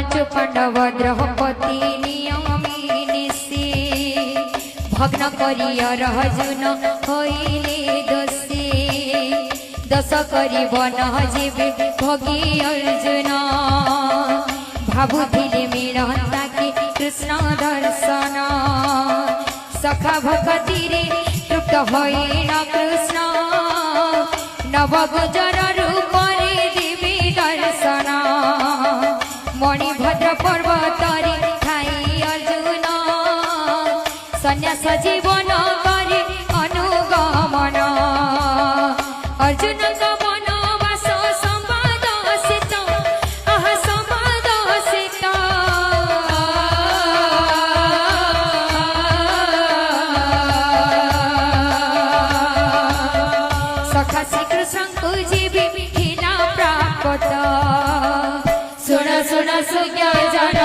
पांच पांडव द्रौपदी नियमिनिसी भग्न करिया अर्जुन होइले दोषी दश करी वन जीवे भगी अर्जुन भावुथिले मिलता कि कृष्ण दर्शन सखा भक्ति रे तृप्त होइल कृष्ण नवगुजर रूप रे दिव्य दर्शन मणिभद्र पर्वत रे खाई अर्जुन सन्यास जीवन करे अनुगमन अर्जुन का वनवास संवाद सित आह संवाद सित सखा श्री कृष्ण को जीवी हिला प्राप्त सुन सुन सुज्ञ जन